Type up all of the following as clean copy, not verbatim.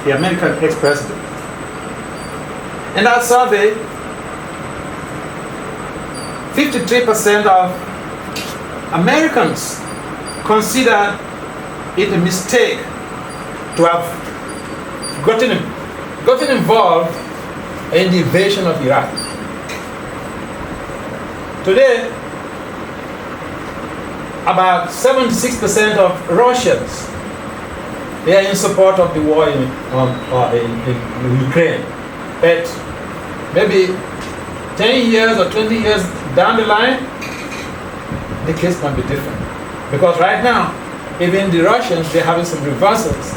the American ex-president. In that survey, 53% of Americans consider it a mistake to have gotten involved in the invasion of Iraq. Today, about 76% of Russians, they are in support of the war in Ukraine. But maybe 10 years or 20 years down the line, the case might be different. Because right now, even the Russians, they're having some reversals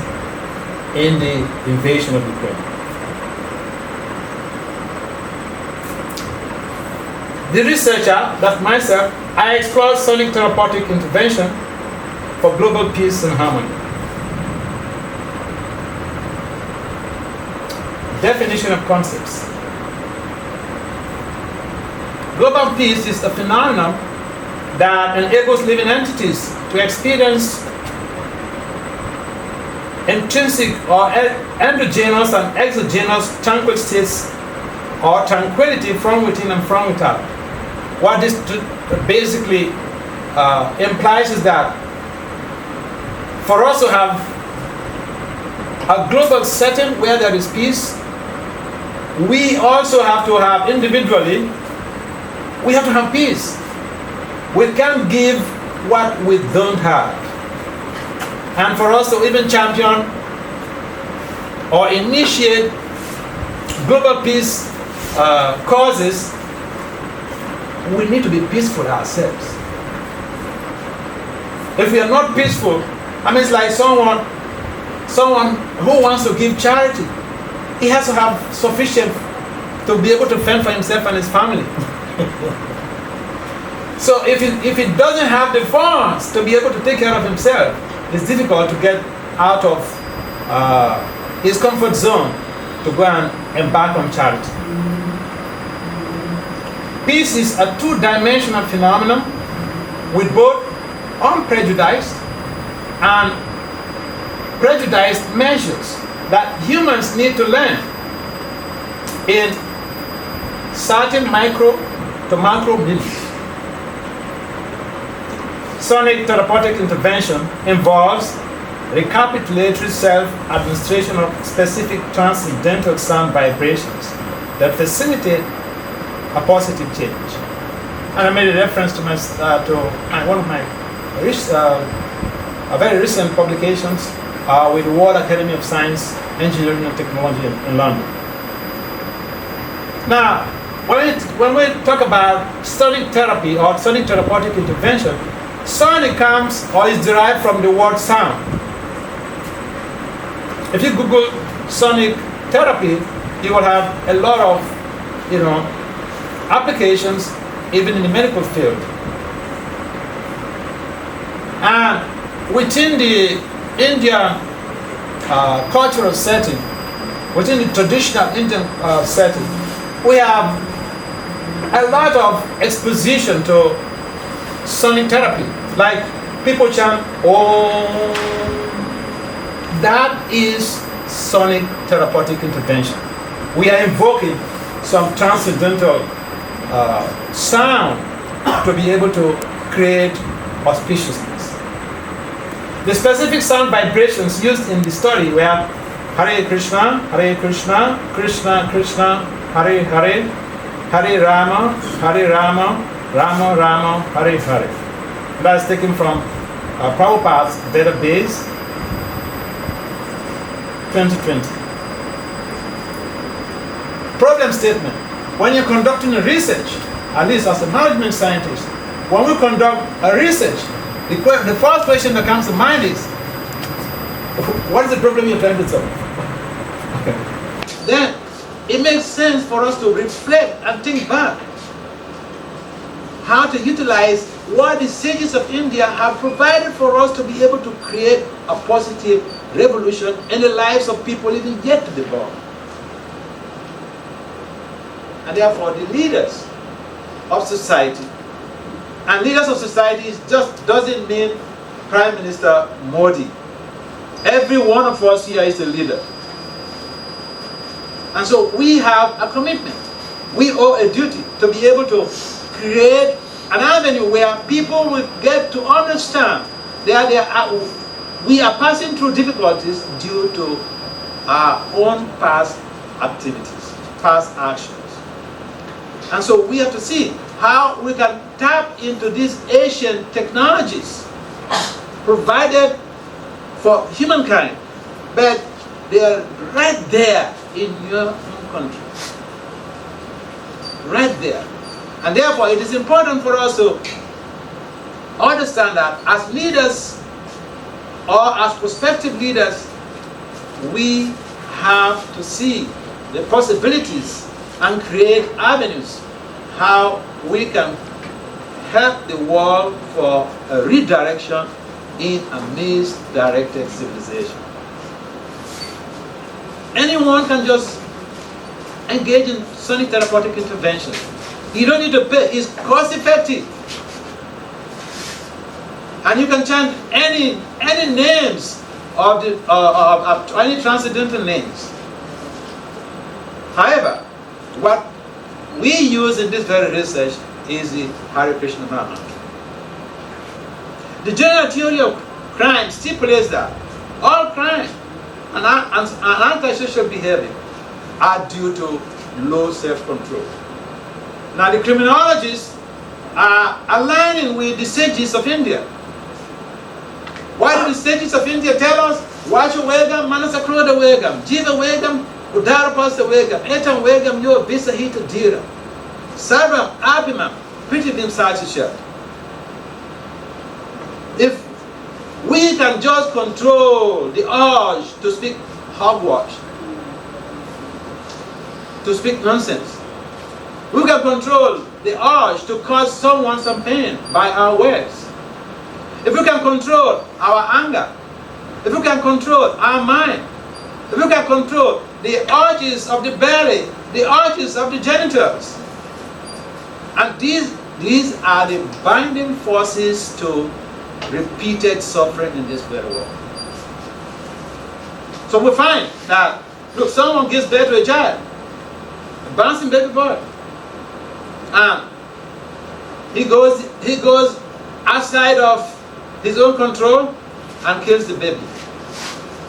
in the invasion of Ukraine. The researcher, that's myself, I explore sonic therapeutic intervention for global peace and harmony. Definition of concepts. Global peace is a phenomenon that enables living entities to experience intrinsic or endogenous and exogenous tranquil states or tranquility from within and from without. What this basically implies is that for us to have a global setting where there is peace, we also have to have individually, we have to have peace. We can't give what we don't have. And for us to even champion or initiate global peace causes, we need to be peaceful ourselves. If we are not peaceful, I mean, it's like someone who wants to give charity. He has to have sufficient to be able to fend for himself and his family. So if he doesn't have the funds to be able to take care of himself, it's difficult to get out of his comfort zone to go and embark on charity. Peace is a two-dimensional phenomenon with both unprejudiced and prejudiced measures that humans need to learn in certain micro to macro meanings. Sonic therapeutic intervention involves recapitulatory self-administration of specific transcendental sound vibrations that facilitate a positive change. And I made a reference to one of my very recent publications with the World Academy of Science, Engineering and Technology in London. Now, when we talk about sonic therapy or sonic therapeutic intervention, sonic comes or is derived from the word sound. If you Google sonic therapy, you will have a lot of, applications even in the medical field. And within the Indian cultural setting, within the traditional Indian setting, we have a lot of exposition to sonic therapy. Like people chant, "Oh," that is sonic therapeutic intervention. We are invoking some transcendental sound to be able to create auspiciousness. The specific sound vibrations used in the study were Hare Krishna, Krishna Krishna, Hare Hare, Hare Rama, Rama Rama, Hare Hare. That's taken from Prabhupada's database 2020. Problem statement. When you're conducting a research, at least as a management scientist, when we conduct a research, the first question that comes to mind is, what is the problem you're trying to solve? Okay. Then it makes sense for us to reflect and think back how to utilize what the sages of India have provided for us to be able to create a positive revolution in the lives of people even yet to be born. And therefore the leaders of society, and leaders of society just doesn't mean Prime Minister Modi. Every one of us here is a leader. And so we have a commitment. We owe a duty to be able to create an avenue where people will get to understand that we are passing through difficulties due to our own past activities, past actions. And so we have to see how we can tap into these ancient technologies provided for humankind, but they are right there in your own country. Right there. And therefore it is important for us to understand that as leaders or as prospective leaders, we have to see the possibilities and create avenues how we can help the world for a redirection in a misdirected civilization. Anyone can just engage in sonic therapeutic intervention. You don't need to pay. It's cost effective. And you can chant any names of any transcendental names. However, what we use in this very research is the Hare Krishna mantra. The general theory of crime stipulates that all crime and antisocial behavior are due to low self-control. Now the criminologists are aligning with the sages of India. What do the sages of India tell us? Vachu vegam, manasa krodha vegam, jiva vegam, udara pasta vegam, etam vegam yo visahita dhira, sarvam abhimam, pritibim sachishya. If we can just control the urge to speak hogwash, to speak nonsense, we can control the urge to cause someone some pain by our words. If we can control our anger, if we can control our mind, if we can control the urges of the belly, the urges of the genitals, and these are the binding forces to repeated suffering in this very world. So we find that, look, someone gives birth to a child, a bouncing baby boy, and he goes outside of his own control and kills the baby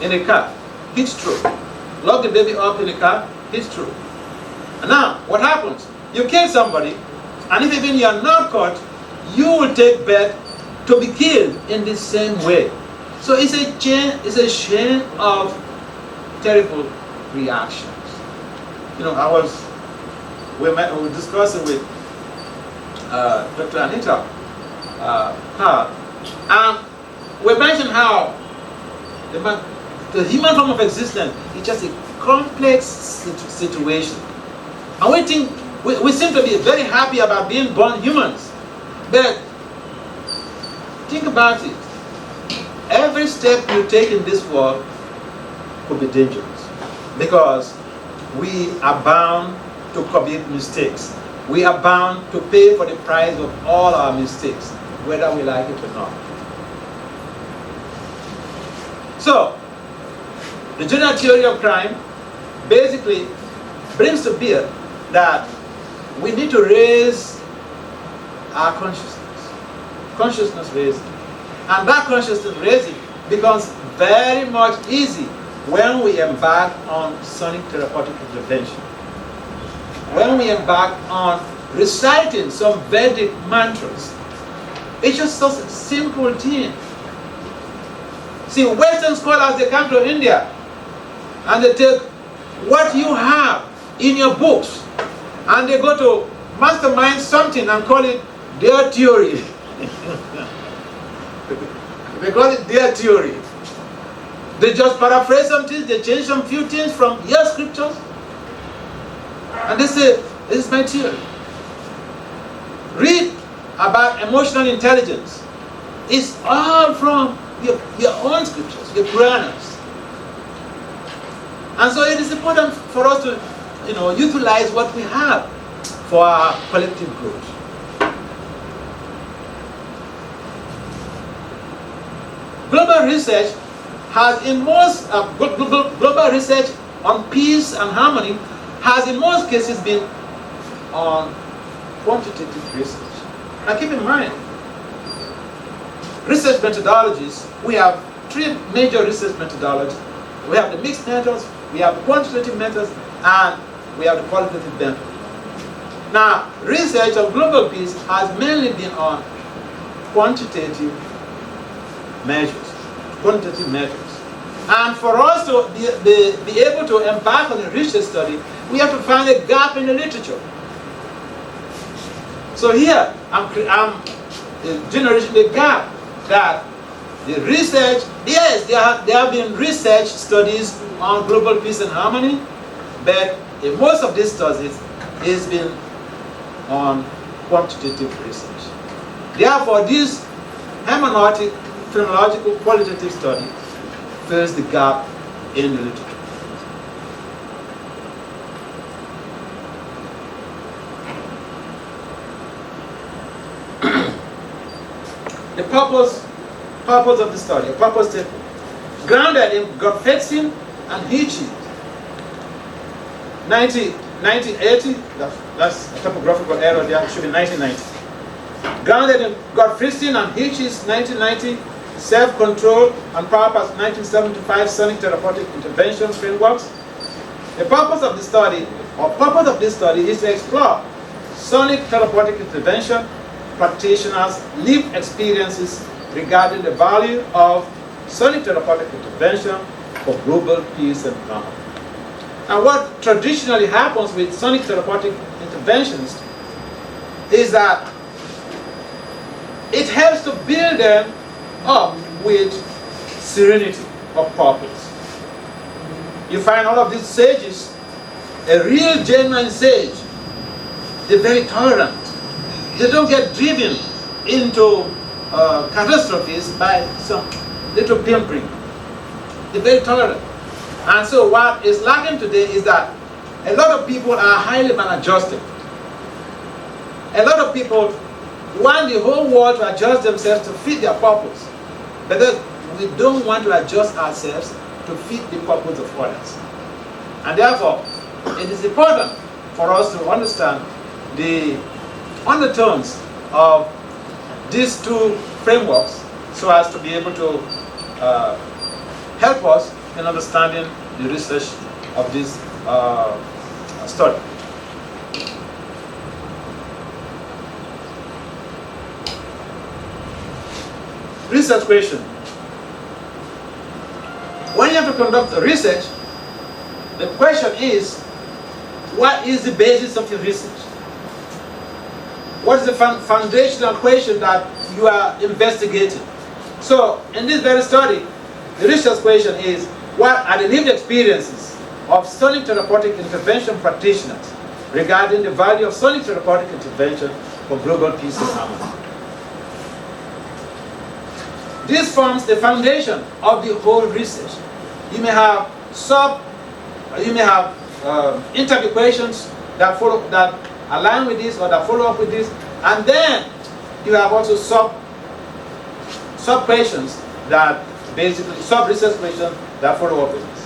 in a car. It's true. Lock the baby up in a car. It's true. And now, what happens? You kill somebody, and if even you are not caught, you will take birth to be killed in the same way. So it's a chain of terrible reactions. You know, we were discussing with Dr. Anita, and we mentioned how the human form of existence is just a complex situation. And we seem to be very happy about being born humans. But think about it. Every step you take in this world could be dangerous, because we are bound to commit mistakes. We are bound to pay for the price of all our mistakes, whether we like it or not. So, the general theory of crime basically brings to bear that we need to raise our consciousness raising. And that consciousness raising becomes very much easy when we embark on sonic therapeutic intervention. When we embark on reciting some Vedic mantras. It's just such a simple thing. See, Western scholars, they come to India and they take what you have in your books and they go to mastermind something and call it their theory. They call it their theory. They just paraphrase some things, they change some few things from your scriptures, and they say, this is my theory. Read about emotional intelligence. It's all from your own scriptures, your Puranas. And so it is important for us to, utilize what we have for our collective growth. Global research has, global research on peace and harmony has in most cases been on quantitative research. Now keep in mind, research methodologies, we have three major research methodologies. We have the mixed methods, we have the quantitative methods, and we have the qualitative method. Now, research on global peace has mainly been on quantitative measures. And for us to be able to embark on a research study, we have to find a gap in the literature. So here, I'm generating the gap that the research, yes, there have been research studies on global peace and harmony, but in most of these studies, it's been on quantitative research. Therefore, this hermeneutic, phenomenological, qualitative study fills the gap in the literature. The purpose of the study, a purpose statement, grounded in Gottfriedson and Hitchens, 1980, that's a typographical error there, it should be 1990. Grounded in Gottfriedson and Hitchens, 1990, self-control and purpose, 1975, sonic therapeutic intervention frameworks. The purpose of the study, is to explore sonic therapeutic intervention practitioners' lived experiences regarding the value of sonic therapeutic intervention for global peace and harmony. And what traditionally happens with sonic therapeutic interventions is that it helps to build them up with serenity of purpose. You find all of these sages, a real genuine sage, they're very tolerant. They don't get driven into catastrophes by some little pimpering. They're very tolerant. And so what is lacking today is that a lot of people are highly maladjusted. A lot of people want the whole world to adjust themselves to fit their purpose. But we don't want to adjust ourselves to fit the purpose of others. And therefore, it is important for us to understand the undertones of these two frameworks so as to be able to help us in understanding the research of this study. Research question. When you have to conduct a research, the question is, what is the basis of your research? What is the foundational question that you are investigating? So, in this very study, the research question is, what are the lived experiences of sonic therapeutic intervention practitioners regarding the value of sonic therapeutic intervention for global peace and harmony? This forms the foundation of the whole research. You may have interview questions that align with this or that follow up with this, and then you have also sub questions that basically sub research questions that follow up with this.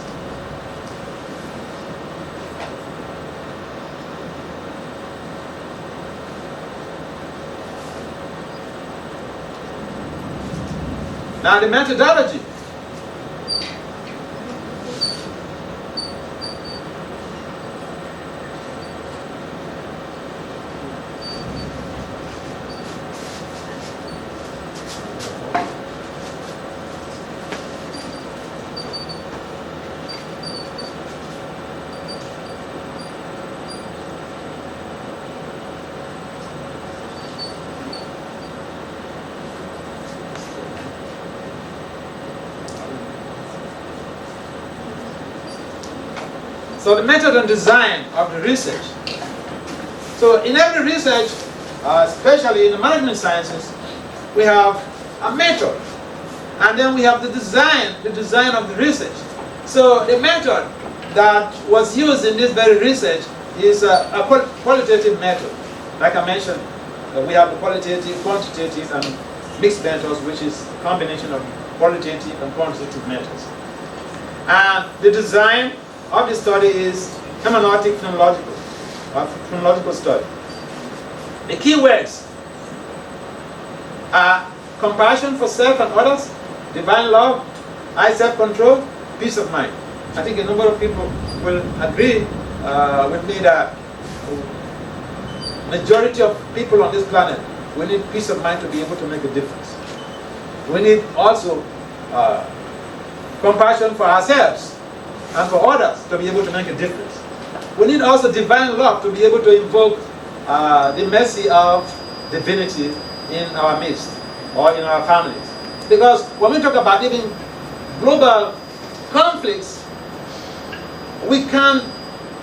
Now the methodology. So the method and design of the research. So in every research, especially in the management sciences, we have a method, and then we have the design of the research. So the method that was used in this very research is a qualitative method. Like I mentioned, we have the qualitative, quantitative, and mixed methods, which is a combination of qualitative and quantitative methods. And the design of the study is hermeneutic phenomenological study. The key words are compassion for self and others, divine love, high self-control, peace of mind. I think a number of people will agree with me that majority of people on this planet, we need peace of mind to be able to make a difference. We need also compassion for ourselves and for others to be able to make a difference. We need also divine love to be able to invoke the mercy of divinity in our midst or in our families. Because when we talk about even global conflicts, we can't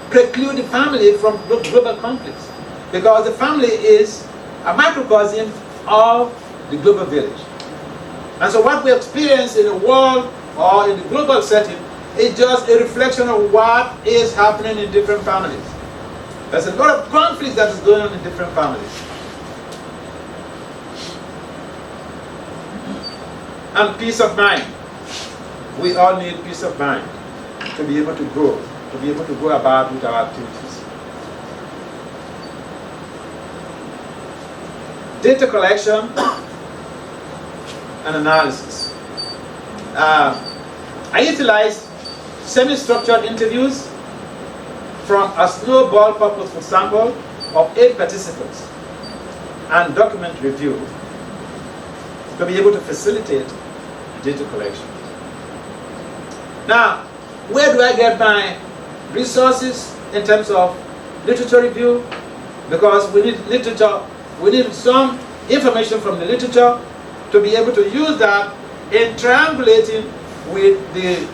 preclude the family from global conflicts. Because the family is a microcosm of the global village. And so what we experience in the world or in the global setting is just a reflection of what is happening in different families. There's a lot of conflict that is going on in different families. And peace of mind. We all need peace of mind to be able to grow, to be able to go about with our activities. Data collection and analysis. I utilized semi-structured interviews from a snowball purposeful sample of 8 participants and document review to be able to facilitate data collection. Now, where do I get my resources in terms of literature review? Because we need literature, we need some information from the literature to be able to use that in triangulating with the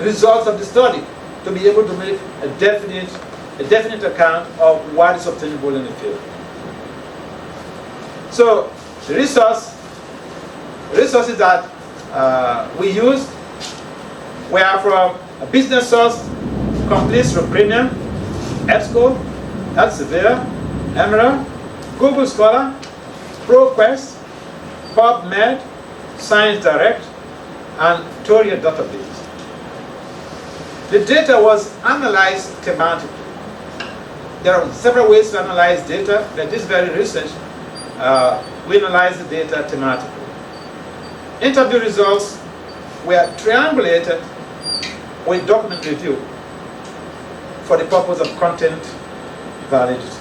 results of the study to be able to make a definite account of what is obtainable in the field. So the resources that we used were from a business source, Complete through Premium, EBSCO, Elsevier, Emerald, Google Scholar, ProQuest, PubMed, Science Direct, and Toria database. The data was analyzed thematically. There are several ways to analyze data, but this very research, we analyze the data thematically. Interview results were triangulated with document review for the purpose of content validity.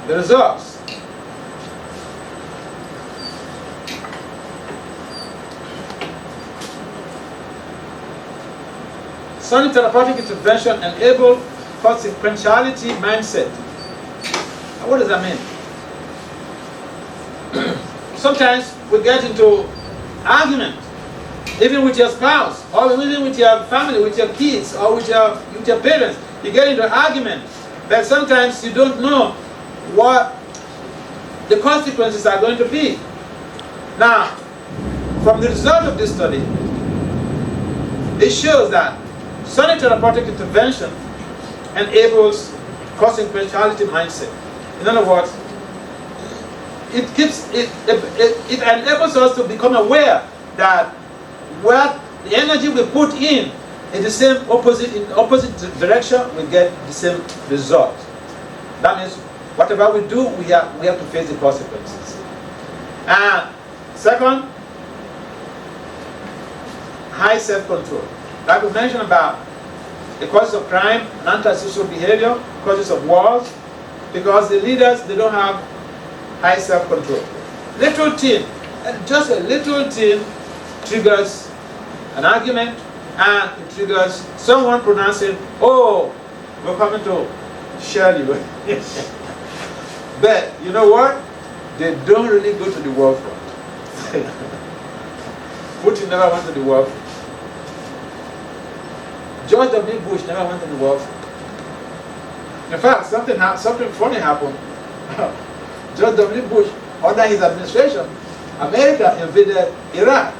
The results. Sonic therapeutic intervention enable consequentiality mindset. Now, what does that mean? Sometimes we get into argument, even with your spouse, or even with your family, with your kids, or with your parents. You get into argument, but sometimes you don't know what the consequences are going to be. Now, from the result of this study, it shows that sonic therapeutic intervention enables consequentiality mindset. In other words, it enables us to become aware that what the energy we put in the same opposite direction, we get the same result. That means whatever we do, we have to face the consequences. And second, high self-control. Like we mentioned about the causes of crime and antisocial behavior, causes of wars, because the leaders, they don't have high self-control. Little thing, just a little thing triggers an argument, and it triggers someone pronouncing, "Oh, we're coming to share you." But you know what? They don't really go to the war front. Putin never went to the war front. George W. Bush never went to the war front. In fact, something funny happened. George W. Bush, under his administration, America invaded Iraq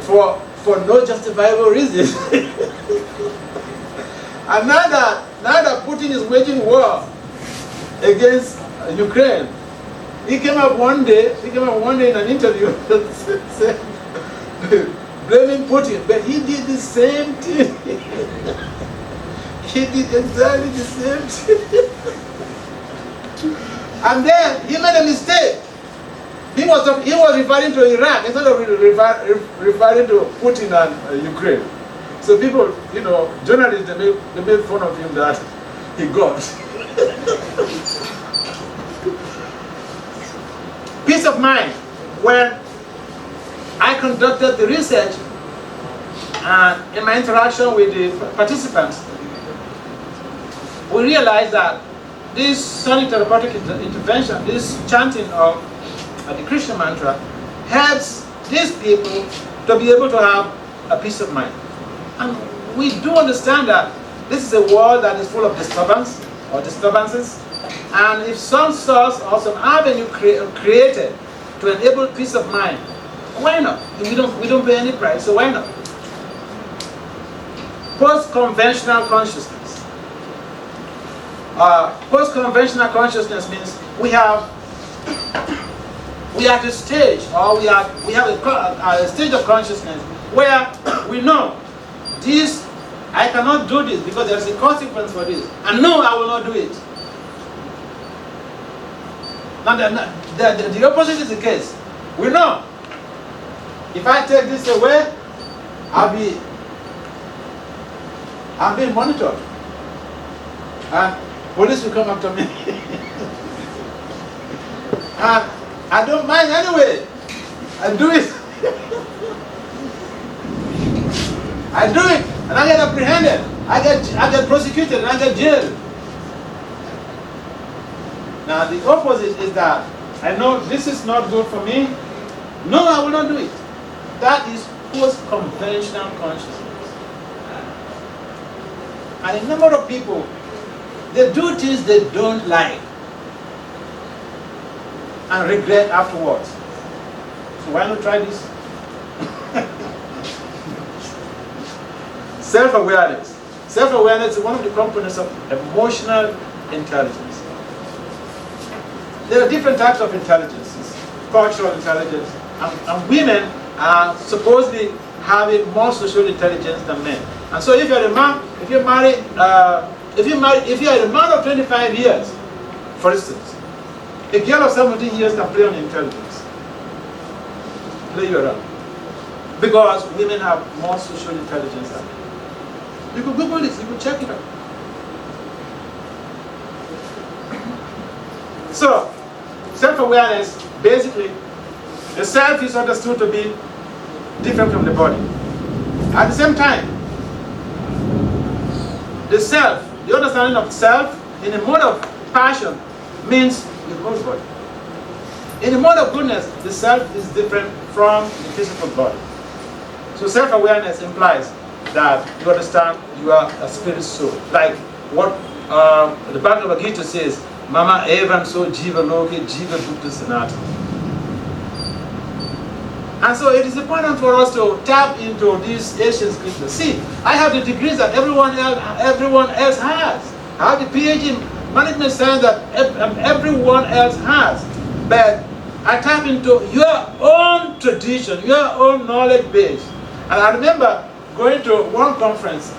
for no justifiable reason. And now that Putin is waging war against Ukraine, he came up one day in an interview said, blaming Putin, but he did the same thing. He did exactly the same thing. And then he made a mistake. He was referring to Iraq instead of referring to Putin and Ukraine. So people, journalists, they made fun of him that he got. Peace of mind. When I conducted the research and in my interaction with the participants, we realized that this sonic therapeutic intervention, this chanting of the Krishna mantra, helps these people to be able to have a peace of mind. And we do understand that this is a world that is full of disturbance or disturbances, and if some source or some avenue created to enable peace of mind, why not? We don't pay any price, so why not? Post-conventional consciousness. Post-conventional consciousness means we are at a stage, or we have a stage of consciousness where we know this, I cannot do this because there's a consequence for this, and no, I will not do it. Now the opposite is the case. We know if I take this away, I'm being monitored, and police will come after me. And I don't mind anyway. I do it. I do it, and I get apprehended. I get prosecuted, and I get jailed. Now the opposite is that I know this is not good for me. No, I will not do it. That is post-conventional consciousness. And a number of people, they do things they don't like and regret afterwards. So why not try this? Self-awareness. Self-awareness is one of the components of emotional intelligence. There are different types of intelligences. Cultural intelligence, and women are supposedly having more social intelligence than men. And so if you're a man, if you're a man of 25 years, for instance, a girl of 17 years can play on intelligence. Play you around. Because women have more social intelligence than men. You could Google this, you could check it out. So, self-awareness, basically, the self is understood to be different from the body. At the same time, the self, the understanding of self in a mode of passion means the whole body. In the mode of goodness, the self is different from the physical body. So self-awareness implies that you understand you are a spirit soul. Like what the Bhagavad Gita says, Mama Evan so Jiva Loke Jiva Bhukta Sanatana. And so it is important for us to tap into these ancient scriptures. See, I have the degrees that everyone else has. I have the PhD in management science that everyone else has. But I tap into your own tradition, your own knowledge base. And I remember going to one conference.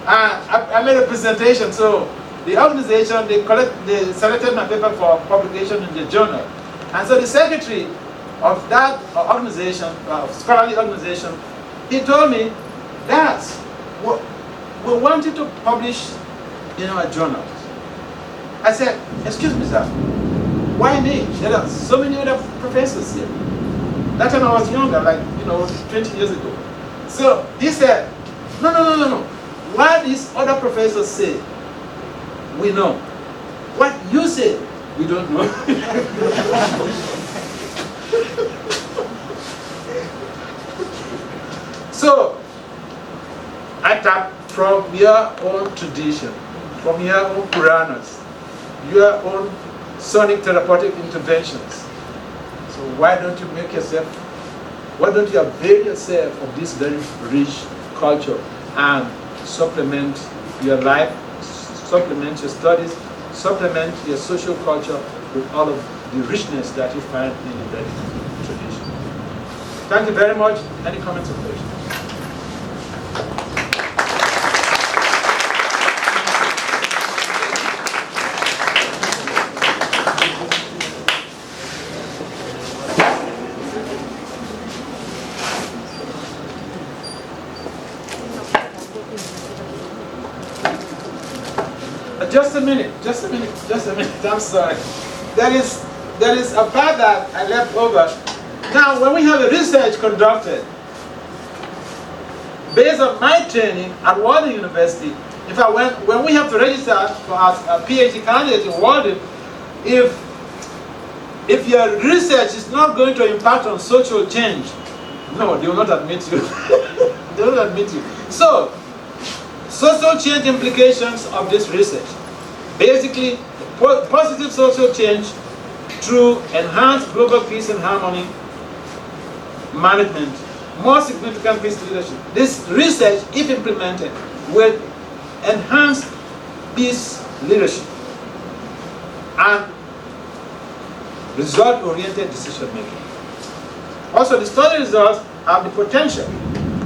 I made a presentation. So the organization, they selected my paper for publication in the journal. And so the secretary of that organization, scholarly organization, he told me, "Dad, we wanted to publish in our journal." I said, "Excuse me, sir, why me? There are so many other professors here." That time I was younger, like 20 years ago. So he said, No. What these other professors say, we know. What you say, we don't know. So, I tap from your own tradition, from your own Puranas, your own sonic therapeutic interventions. So why don't you avail yourself of this very rich culture and supplement your life, supplement your studies, supplement your social culture with all of the richness that you find in the Vedic tradition. Thank you very much. Any comments or questions? Just a minute, I'm sorry. There is a part that I left over. Now, when we have a research conducted, based on my training at Walden University, in fact, when we have to register for a PhD candidate in Walden, if your research is not going to impact on social change, no, they will not admit you. They will not admit you. So, social change implications of this research. Basically, positive social change through enhanced global peace and harmony management, more significant peace leadership. This research, if implemented, will enhance peace leadership and result-oriented decision making. Also, the study results have the potential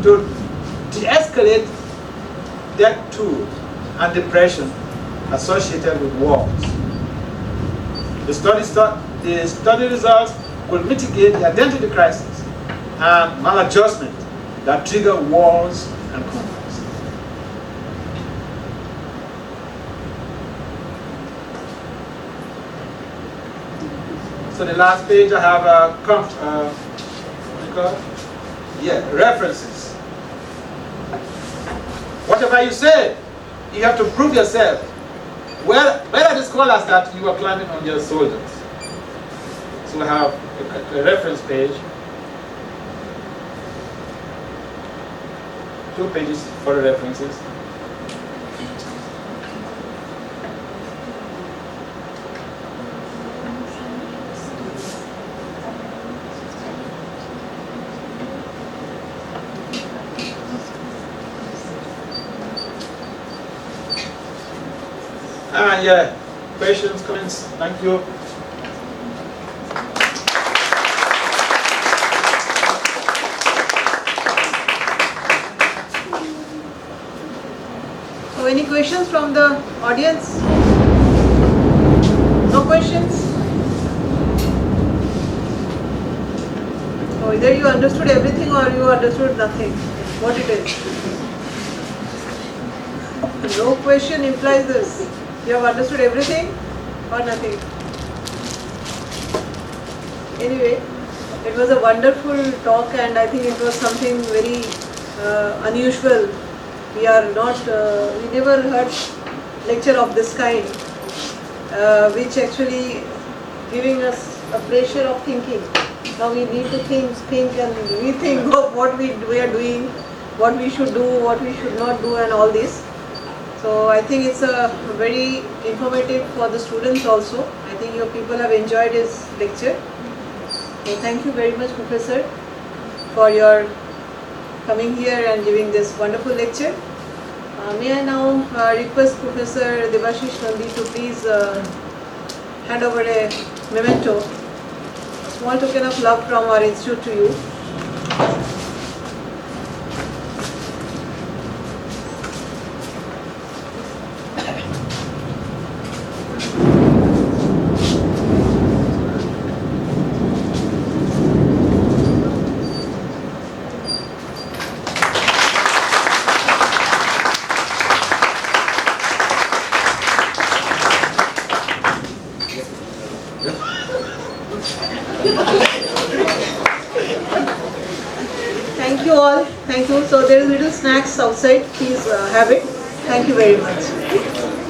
to de-escalate death toll and depression associated with wars. The study results will mitigate the identity crisis and maladjustment that trigger wars and conflicts. So the last page I have references. Whatever you say, you have to prove yourself. Where are the scholars that you are climbing on your shoulders? So we have a reference page, 2 pages for the references. Yeah, questions, comments? Thank you. So any questions from the audience? No questions? So either you understood everything or you understood nothing. What it is? No question implies this. You have understood everything or nothing? Anyway, it was a wonderful talk and I think it was something very unusual. We never heard lecture of this kind, which actually giving us a pressure of thinking. Now we need to think and rethink of what we are doing, what we should do, what we should not do and all this. So I think it's a very informative for the students also. I think your people have enjoyed his lecture. So thank you very much, Professor, for your coming here and giving this wonderful lecture. May I now request Professor Debashish Nandi to please hand over a memento, a small token of love from our institute to you. Thank you all. Thank you. So there is little snacks outside. Please have it. Thank you very much.